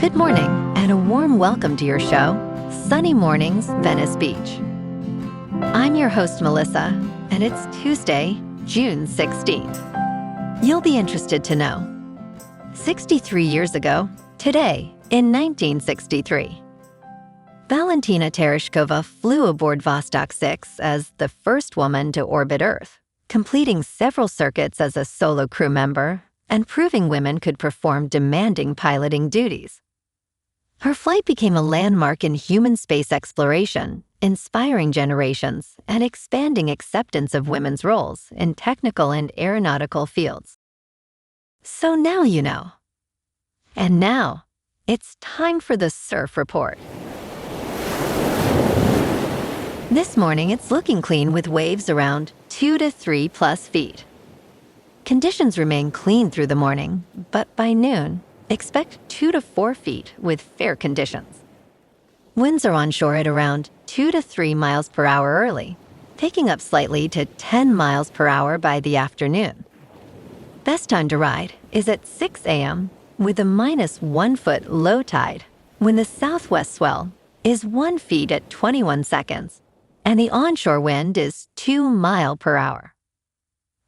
Good morning, and a warm welcome to your show, Sunny Mornings, Venice Beach. I'm your host, Melissa, and it's Tuesday, June 16th. You'll be interested to know. 63 years ago, today, in 1963, Valentina Tereshkova flew aboard Vostok 6 as the first woman to orbit Earth, completing several circuits as a solo crew member and proving women could perform demanding piloting duties. Her flight became a landmark in human space exploration, inspiring generations and expanding acceptance of women's roles in technical and aeronautical fields. So now you know. And now, it's time for the Surf Report. This morning, it's looking clean with waves around 2 to 3 plus feet. Conditions remain clean through the morning, but by noon, expect 2 to 4 feet with fair conditions. Winds are onshore at around 2 to 3 miles per hour early, picking up slightly to 10 miles per hour by the afternoon. Best time to ride is at 6 a.m. with a -1 foot low tide when the southwest swell is 1 feet at 21 seconds and the onshore wind is 2 miles per hour.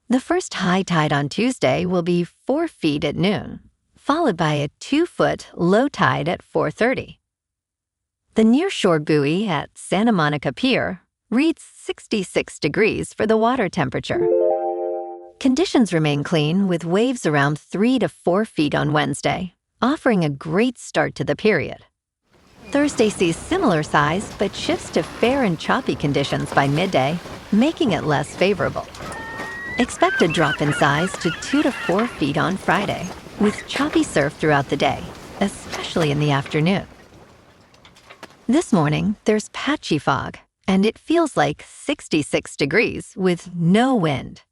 The first high tide on Tuesday will be 4 feet at noon, followed by a 2-foot low tide at 4:30. The nearshore buoy at Santa Monica Pier reads 66 degrees for the water temperature. Conditions remain clean with waves around 3 to 4 feet on Wednesday, offering a great start to the period. Thursday sees similar size but shifts to fair and choppy conditions by midday, making it less favorable. Expect a drop in size to 2 to 4 feet on Friday, with choppy surf throughout the day, especially in the afternoon. This morning, there's patchy fog, and it feels like 66 degrees with no wind.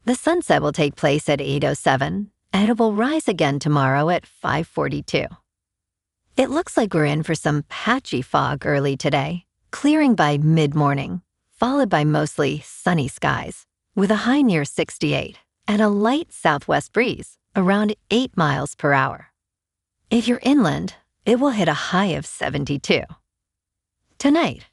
The sunset will take place at 8:07, and it will rise again tomorrow at 5:42. It looks like we're in for some patchy fog early today, clearing by mid-morning, followed by mostly sunny skies, with a high near 68 and a light southwest breeze around 8 miles per hour. If you're inland, it will hit a high of 72. Tonight,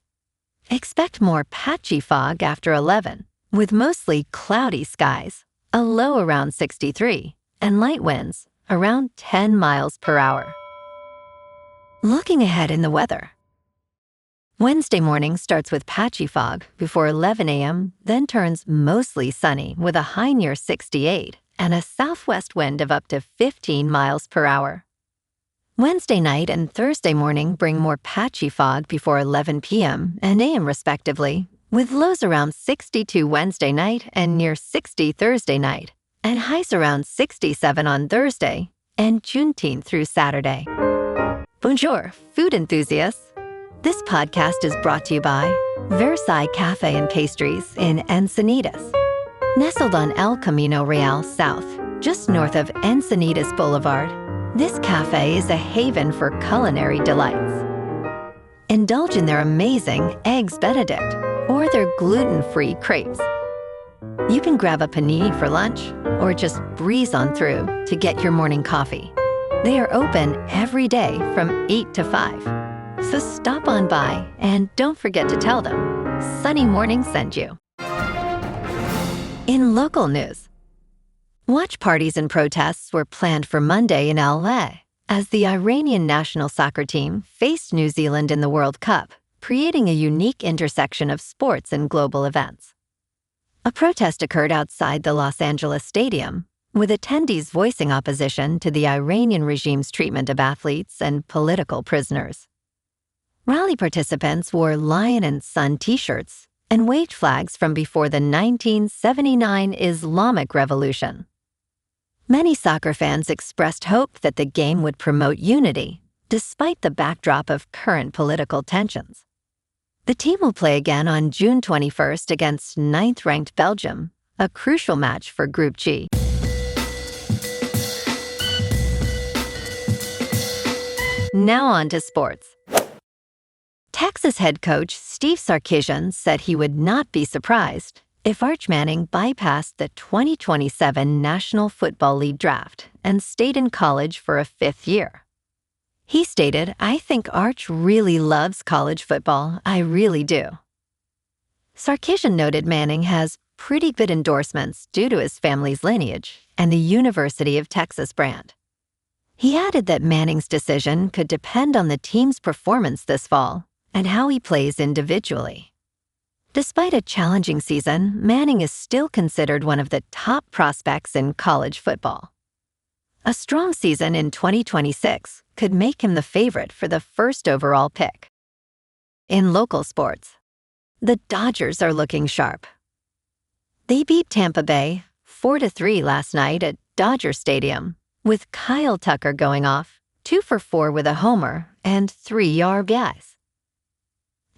expect more patchy fog after 11, with mostly cloudy skies, a low around 63, and light winds around 10 miles per hour. Looking ahead in the weather. Wednesday morning starts with patchy fog before 11 a.m., then turns mostly sunny with a high near 68 and a southwest wind of up to 15 miles per hour. Wednesday night and Thursday morning bring more patchy fog before 11 p.m. and a.m. respectively, with lows around 62 Wednesday night and near 60 Thursday night, and highs around 67 on Thursday and Juneteenth through Saturday. Bonjour, food enthusiasts. This podcast is brought to you by Versailles Cafe and Pastries in Encinitas. Nestled on El Camino Real South, just north of Encinitas Boulevard, this cafe is a haven for culinary delights. Indulge in their amazing Eggs Benedict or their gluten-free crepes. You can grab a panini for lunch or just breeze on through to get your morning coffee. They are open every day from 8 to 5. So stop on by and don't forget to tell them Sunny Morning sent you. In local news, watch parties and protests were planned for Monday in LA as the Iranian national soccer team faced New Zealand in the World Cup, creating a unique intersection of sports and global events. A protest occurred outside the Los Angeles Stadium, with attendees voicing opposition to the Iranian regime's treatment of athletes and political prisoners. Rally participants wore Lion and Sun t-shirts and waved flags from before the 1979 Islamic Revolution. Many soccer fans expressed hope that the game would promote unity, despite the backdrop of current political tensions. The team will play again on June 21st against 9th-ranked Belgium, a crucial match for Group G. Now on to sports. Texas head coach Steve Sarkisian said he would not be surprised if Arch Manning bypassed the 2027 National Football League draft and stayed in college for a 5th year. He stated, "I think Arch really loves college football. I really do." Sarkisian noted Manning has pretty good endorsements due to his family's lineage and the University of Texas brand. He added that Manning's decision could depend on the team's performance this fall and how he plays individually. Despite a challenging season, Manning is still considered one of the top prospects in college football. A strong season in 2026 could make him the favorite for the first overall pick. In local sports, the Dodgers are looking sharp. They beat Tampa Bay 4-3 last night at Dodger Stadium, with Kyle Tucker going off 2 for 4 with a homer and 3 RBIs.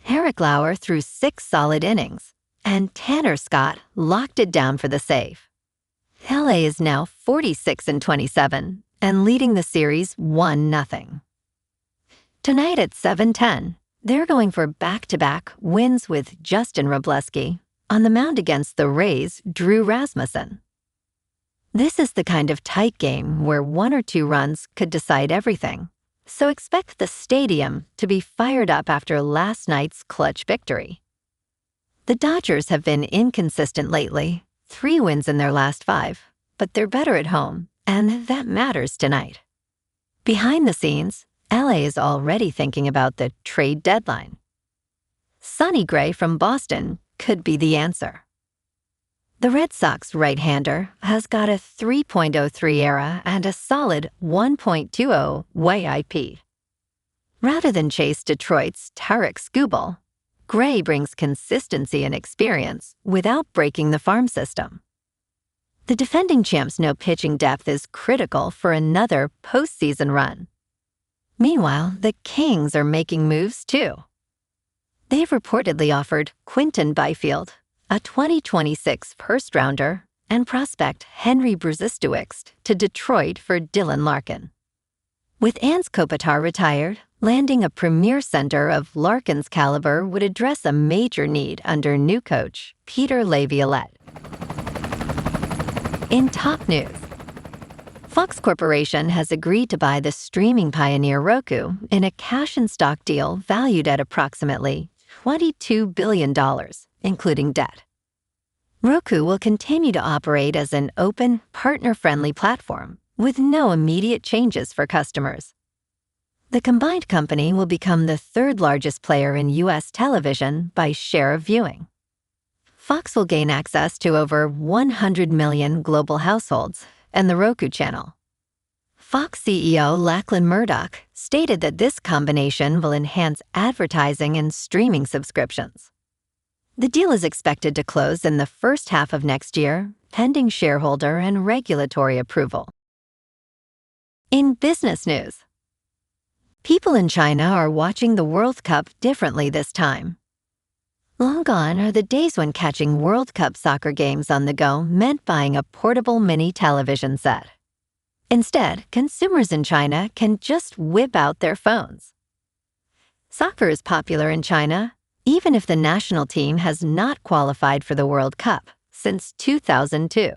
Eric Lauer threw 6 solid innings, and Tanner Scott locked it down for the save. LA is now 46-27 and leading the series 1-0. Tonight at 7:10, they're going for back-to-back wins with Justin Robleski on the mound against the Rays' Drew Rasmussen. This is the kind of tight game where 1 or 2 runs could decide everything, so expect the stadium to be fired up after last night's clutch victory. The Dodgers have been inconsistent lately, 3 wins in their last 5, but they're better at home, and that matters tonight. Behind the scenes, LA is already thinking about the trade deadline. Sonny Gray from Boston could be the answer. The Red Sox right-hander has got a 3.03 ERA and a solid 1.20 WHIP. Rather than chase Detroit's Tarek Skubal, Gray brings consistency and experience without breaking the farm system. The defending champs know pitching depth is critical for another postseason run. Meanwhile, the Kings are making moves too. They've reportedly offered Quinton Byfield, a 2026 first-rounder, and prospect Henry Brzezinski to Detroit for Dylan Larkin. With Anse Kopitar retired, landing a premier center of Larkin's caliber would address a major need under new coach Peter Laviolette. In top news, Fox Corporation has agreed to buy the streaming pioneer Roku in a cash-and-stock deal valued at approximately $22 billion, including debt. Roku will continue to operate as an open, partner-friendly platform with no immediate changes for customers. The combined company will become the 3rd largest player in U.S. television by share of viewing. Fox will gain access to over 100 million global households and the Roku channel. Fox CEO Lachlan Murdoch stated that this combination will enhance advertising and streaming subscriptions. The deal is expected to close in the first half of next year, pending shareholder and regulatory approval. In business news, people in China are watching the World Cup differently this time. Long gone are the days when catching World Cup soccer games on the go meant buying a portable mini television set. Instead, consumers in China can just whip out their phones. Soccer is popular in China, even if the national team has not qualified for the World Cup since 2002.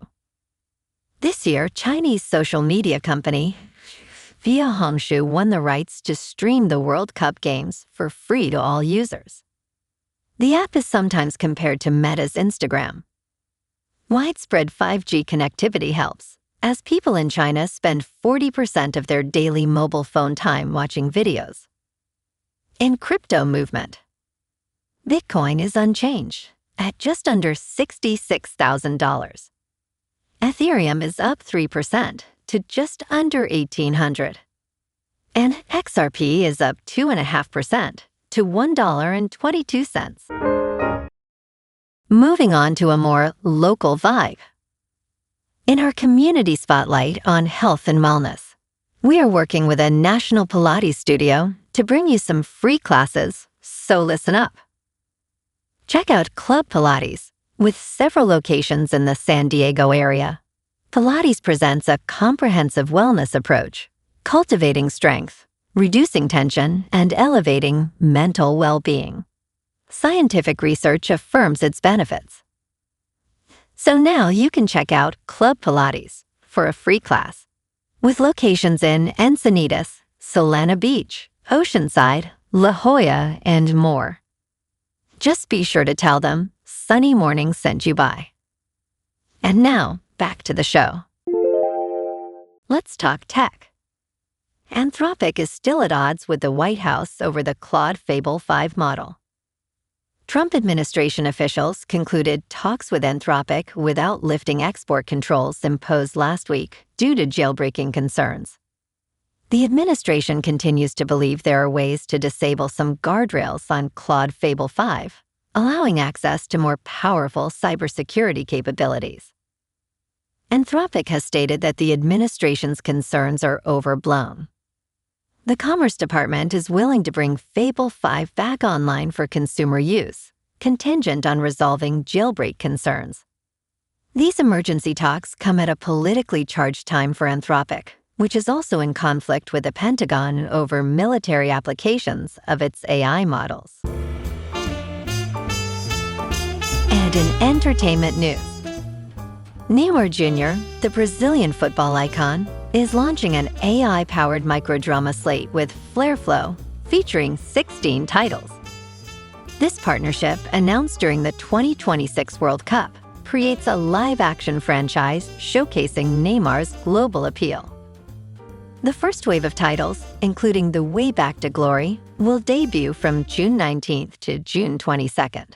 This year, Chinese social media company Viahongshu won the rights to stream the World Cup games for free to all users. The app is sometimes compared to Meta's Instagram. Widespread 5G connectivity helps, as people in China spend 40% of their daily mobile phone time watching videos. In crypto movement, Bitcoin is unchanged at just under $66,000. Ethereum is up 3% to just under $1,800. And XRP is up 2.5% to $1.22. Moving on to a more local vibe. In our community spotlight on health and wellness, we are working with a national Pilates studio to bring you some free classes, so listen up. Check out Club Pilates, with several locations in the San Diego area. Pilates presents a comprehensive wellness approach, cultivating strength, reducing tension, and elevating mental well-being. Scientific research affirms its benefits. So now you can check out Club Pilates for a free class. With locations in Encinitas, Solana Beach, Oceanside, La Jolla, and more. Just be sure to tell them Sunny Morning sent you by. And now, back to the show. Let's talk tech. Anthropic is still at odds with the White House over the Claude Fable 5 model. Trump administration officials concluded talks with Anthropic without lifting export controls imposed last week due to jailbreaking concerns. The administration continues to believe there are ways to disable some guardrails on Claude Fable 5, allowing access to more powerful cybersecurity capabilities. Anthropic has stated that the administration's concerns are overblown. The Commerce Department is willing to bring Fable 5 back online for consumer use, contingent on resolving jailbreak concerns. These emergency talks come at a politically charged time for Anthropic, which is also in conflict with the Pentagon over military applications of its AI models. And in entertainment news, Neymar Jr., the Brazilian football icon, is launching an AI-powered microdrama slate with Flairflow, featuring 16 titles. This partnership, announced during the 2026 World Cup, creates a live-action franchise showcasing Neymar's global appeal. The first wave of titles, including The Way Back to Glory, will debut from June 19th to June 22nd.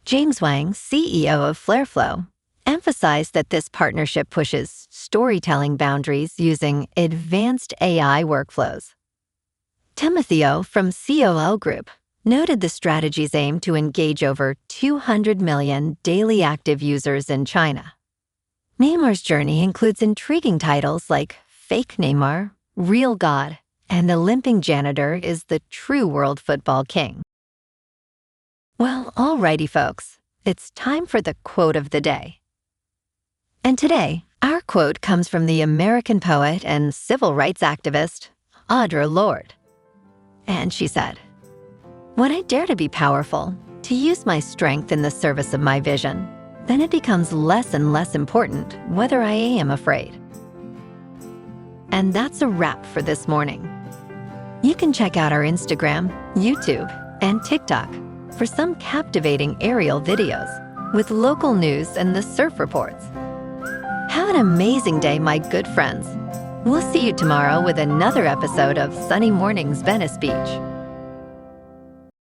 James Wang, CEO of Flairflow, emphasized that this partnership pushes storytelling boundaries using advanced AI workflows. Timothy O from COL Group noted the strategy's aim to engage over 200 million daily active users in China. Neymar's journey includes intriguing titles like Fake Neymar, Real God, and The Limping Janitor is the True World Football King. Well, alrighty folks, it's time for the quote of the day. And today, our quote comes from the American poet and civil rights activist, Audre Lorde. And she said, "When I dare to be powerful, to use my strength in the service of my vision, then it becomes less and less important whether I am afraid." And that's a wrap for this morning. You can check out our Instagram, YouTube, and TikTok for some captivating aerial videos with local news and the surf reports. Have an amazing day, my good friends. We'll see you tomorrow with another episode of Sunny Mornings Venice Beach.